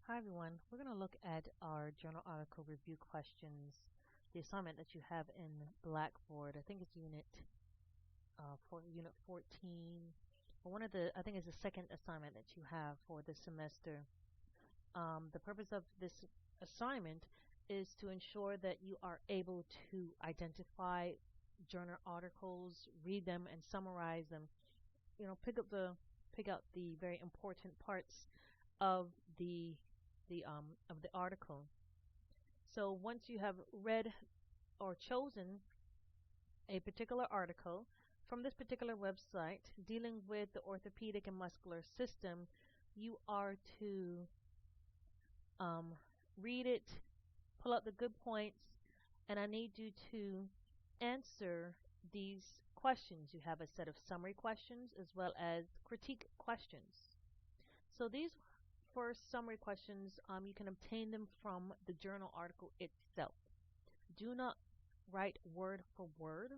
Hi everyone. We're going to look at our journal article review questions, the assignment that you have in Blackboard. I think it's for unit 14. Or I think it's the second assignment that you have for this semester. The purpose of this assignment is to ensure that you are able to identify journal articles, read them, and summarize them. Pick out the very important parts of the article. So once you have read or chosen a particular article from this particular website dealing with the orthopedic and muscular system, you are to read it, pull out the good points, and I need you to answer these questions. You have a set of summary questions as well as critique questions. So these first summary questions, you can obtain them from the journal article itself. Do not write word for word.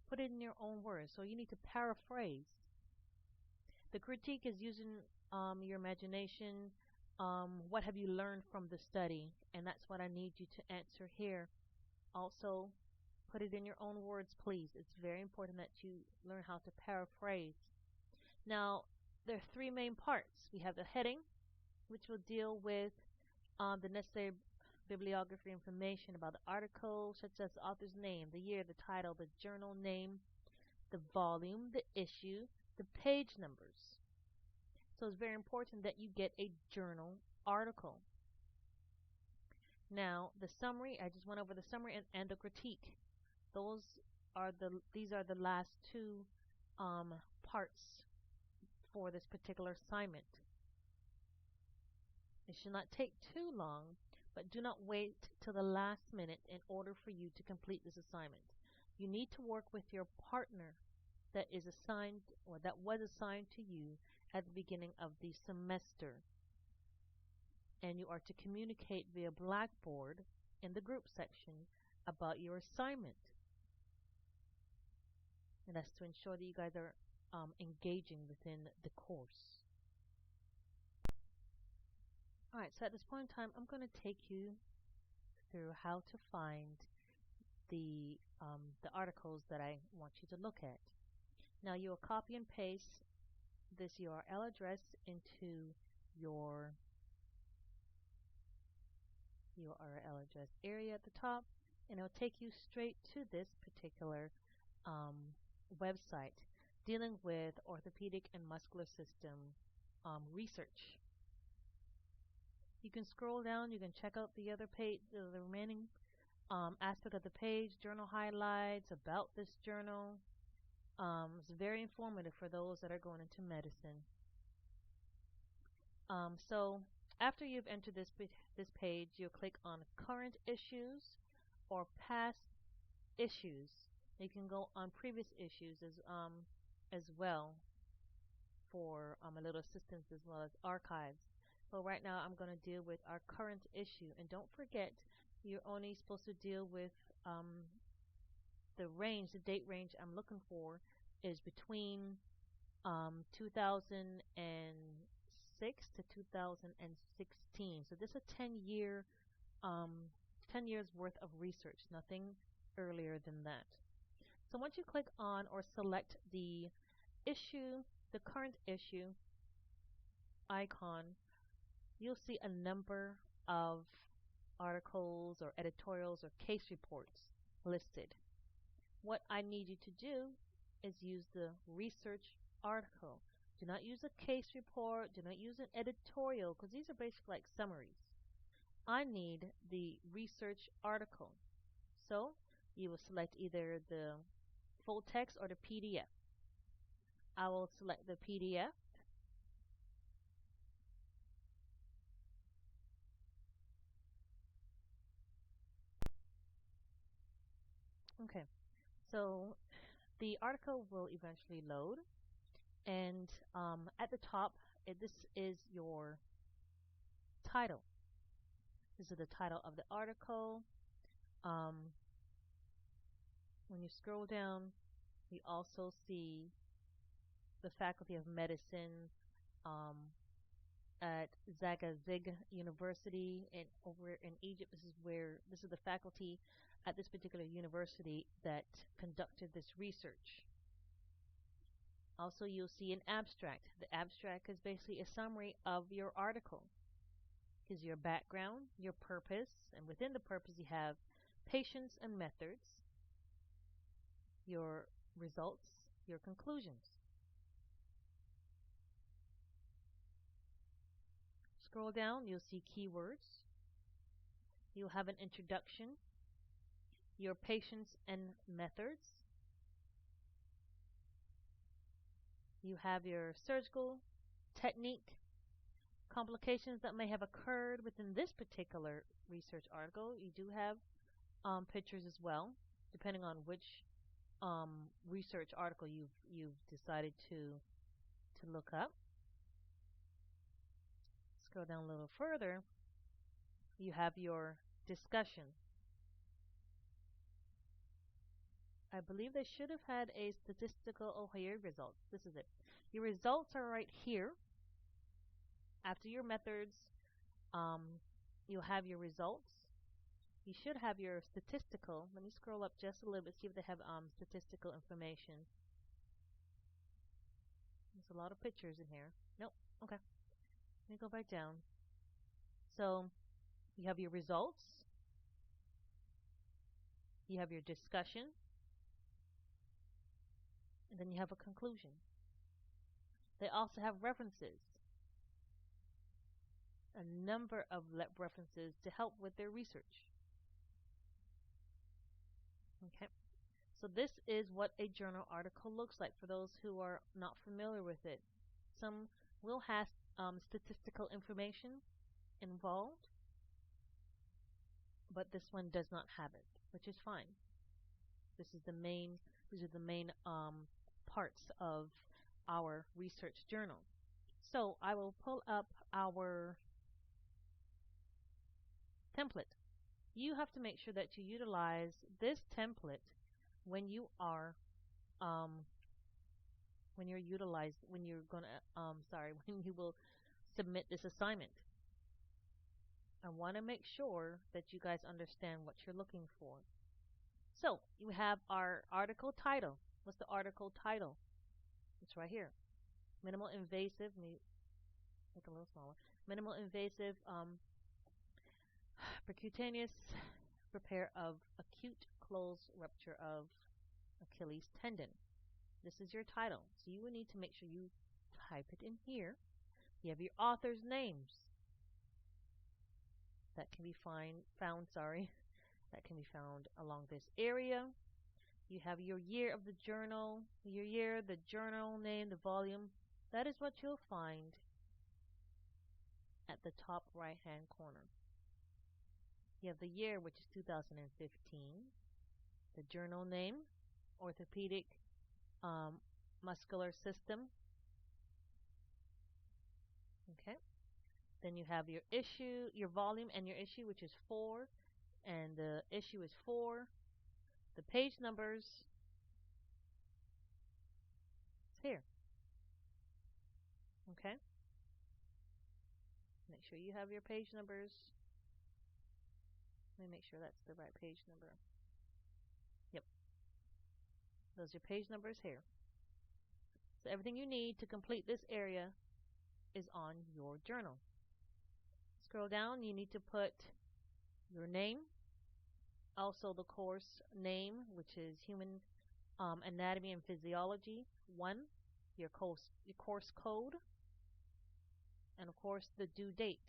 Put it in your own words. So you need to paraphrase. The critique is using your imagination. What have you learned from the study? And that's what I need you to answer here. Also, put it in your own words, please. It's very important that you learn how to paraphrase. Now, there are three main parts. We have the heading, which will deal with the necessary bibliography information about the article, such as the author's name, the year, the title, the journal name, the volume, the issue, the page numbers. So it's very important that you get a journal article. Now, the summary, I just went over the summary and the critique. These are the last two parts for this particular assignment. It should not take too long, but do not wait till the last minute in order for you to complete this assignment. You need to work with your partner that is assigned or that was assigned to you at the beginning of the semester. And you are to communicate via Blackboard in the group section about your assignment. And that's to ensure that you guys are engaging within the course. Alright, so at this point in time, I'm going to take you through how to find the articles that I want you to look at. Now you'll copy and paste this URL address into your URL address area at the top, and it'll take you straight to this particular website dealing with orthopedic and muscular system research. You can scroll down, you can check out the other page, the remaining aspect of the page, journal highlights, about this journal. It's very informative for those that are going into medicine. So after you've entered this page, you'll click on current issues or past issues. You can go on previous issues as well for a little assistance, as well as archives. But right now I'm going to deal with our current issue. And don't forget, you're only supposed to deal with the date range I'm looking for is between 2006 to 2016. So this is a 10 years worth of research, nothing earlier than that. So once you click on or select the issue, the current issue icon, you'll see a number of articles or editorials or case reports listed. What I need you to do is use the research article. Do not use a case report, do not use an editorial, because these are basically like summaries. I need the research article. So you will select either the full text or the PDF. I will select the PDF. Okay, so the article will eventually load, and at the top, this is your title. This is the title of the article. When you scroll down, you also see the Faculty of Medicine at Zagazig University over in Egypt. This is the faculty at this particular university that conducted this research. Also, you'll see an abstract. The abstract is basically a summary of your article. Is your background, your purpose, and within the purpose you have patients and methods, your results, your conclusions. Scroll down, you'll see keywords. You'll have an introduction, your patients and methods. You have your surgical technique, complications that may have occurred within this particular research article. You do have pictures as well, depending on which research article you've decided to look up. Scroll down a little further. You have your discussion. I believe they should have had a statistical, oh, here results. This is it. Your results are right here. After your methods, you'll have your results. You should have your statistical. Let me scroll up just a little bit, see if they have statistical information. There's a lot of pictures in here. Nope. Okay. Let me go back down. So you have your results. You have your discussion. And then you have a conclusion. They also have references. A number of references to help with their research. Okay. So this is what a journal article looks like for those who are not familiar with it. Some will have statistical information involved, but this one does not have it, which is fine. These are the main parts of our research journal. So I will pull up our template. You have to make sure that you utilize this template when you are when you will submit this assignment. I want to make sure that you guys understand what you're looking for. So you have our article title. What's the article title? It's right here. Minimal invasive. Let me make it a little smaller. Minimal invasive percutaneous repair of acute closed rupture of Achilles tendon. This is your title. So you will need to make sure you type it in here. You have your author's names. That can be found along this area. You have your year of the journal, the journal name, the volume. That is what you'll find at the top right hand corner. You have the year, which is 2015, the journal name, orthopedic muscular system. Okay. Then you have your issue, your volume and your issue, which is 4, and the issue is 4. The page numbers is here. Okay. Make sure you have your page numbers. Let me make sure that's the right page number. Yep. Those are your page numbers here. So everything you need to complete this area is on your journal. Scroll down, you need to put your name, also the course name, which is Human Anatomy and Physiology 1, your course code, and of course the due date.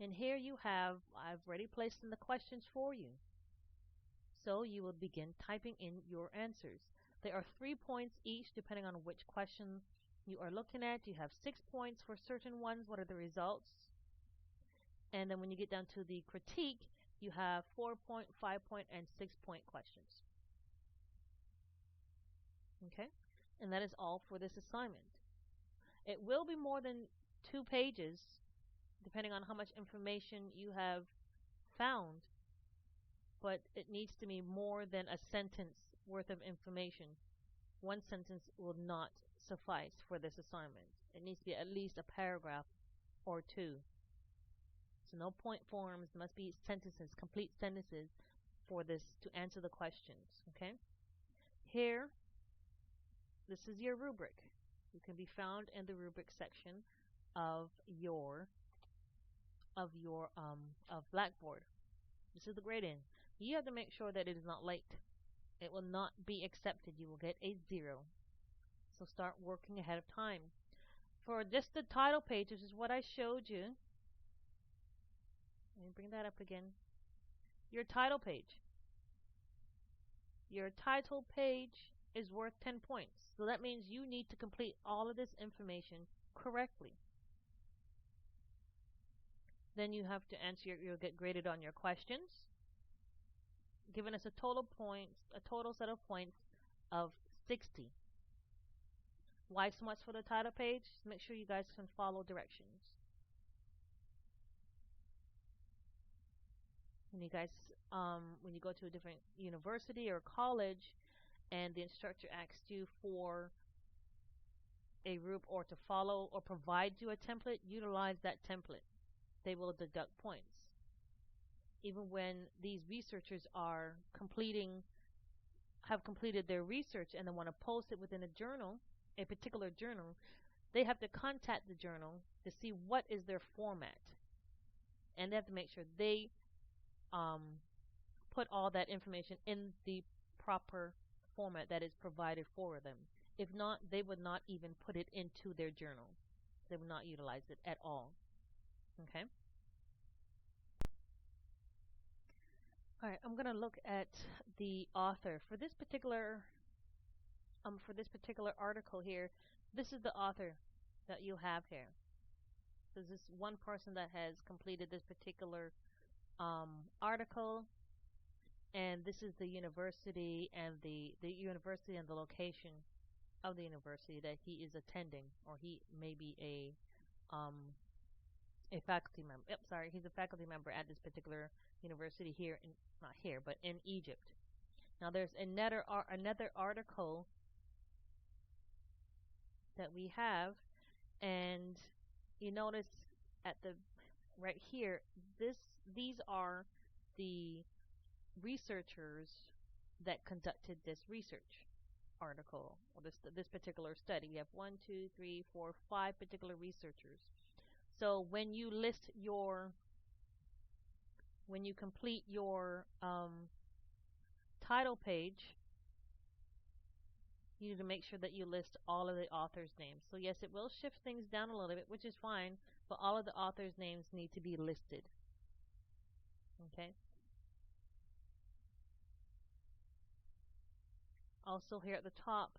And here you have, I've already placed in the questions for you. So you will begin typing in your answers. There are 3 points each depending on which question you are looking at. You have 6 points for certain ones. What are the results? And then when you get down to the critique, you have 4-point, 5-point, and 6-point questions. Okay? And that is all for this assignment. It will be more than 2 pages, depending on how much information you have found, but it needs to be more than a sentence worth of information. 1 sentence will not suffice for this assignment. It needs to be at least a paragraph or two. So no point forms, must be sentences, complete sentences for this to answer the questions. Okay? Here, this is your rubric. You can be found in the rubric section of your of Blackboard. This is the grading. You have to make sure that it is not late. It will not be accepted. You will get a 0. So start working ahead of time. For just the title page, this is what I showed you. Let me bring that up again. Your title page. Your title page is worth 10 points. So that means you need to complete all of this information correctly. Then you have to answer you'll get graded on your questions, giving us a total set of points of 60. Why so much for the title page? Make sure you guys can follow directions. When you go to a different university or college, and the instructor asks you for a group or to follow or provide you a template, utilize that template. They will deduct points. Even when these researchers have completed their research and they want to post it within a particular journal, they have to contact the journal to see what is their format. And they have to make sure they put all that information in the proper format that is provided for them. If not, they would not even put it into their journal. They would not utilize it at all. Okay. All right, I'm going to look at the author for this particular article here. This is the author that you have here. This is one person that has completed this particular article, and this is the university and the university and the location of the university that he is attending, or he may be a faculty member. Yep, sorry, he's a faculty member at this particular university here, not here, but in Egypt. Now there's another article that we have, and you notice at the right here, these are the researchers that conducted this research article, or this particular study. We have 1, 2, 3, 4, 5 particular researchers. So when you complete your title page, you need to make sure that you list all of the authors' names. So yes, it will shift things down a little bit, which is fine, but all of the authors' names need to be listed. Okay. Also here at the top,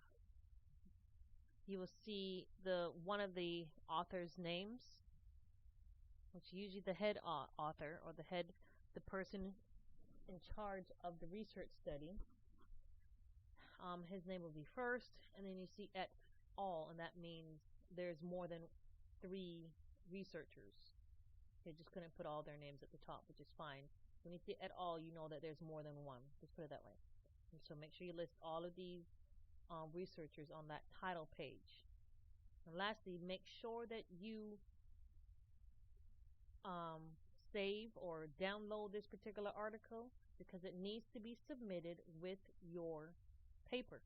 you will see one of the authors' names, which is usually the head author, or the person in charge of the research study. His name will be first, and then you see et al, and that means there's more than 3 researchers. They just couldn't put all their names at the top, which is fine. When you see et al, you know that there's more than one. Just put it that way. And so make sure you list all of these researchers on that title page. And lastly, make sure that you save or download this particular article, because it needs to be submitted with your paper.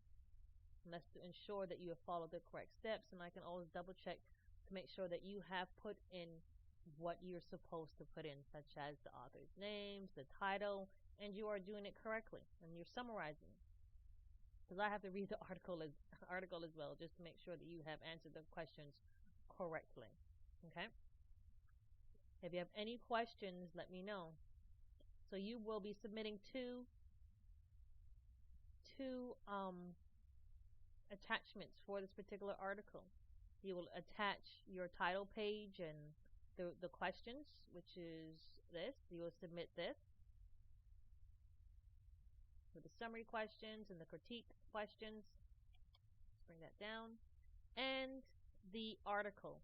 And that's to ensure that you have followed the correct steps, and I can always double check to make sure that you have put in what you're supposed to put in, such as the author's names, the title, and you are doing it correctly, and you're summarizing. Because I have to read the article as well, just to make sure that you have answered the questions correctly. Okay? If you have any questions, let me know. So you will be submitting two attachments for this particular article. You will attach your title page and the questions, which is this. You will submit this with the summary questions and the critique questions. Let's bring that down. And the article.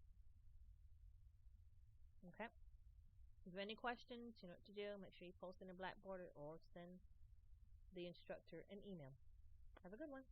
Okay. If you have any questions, you know what to do. Make sure you post in a Blackboard or send the instructor an email. Have a good one.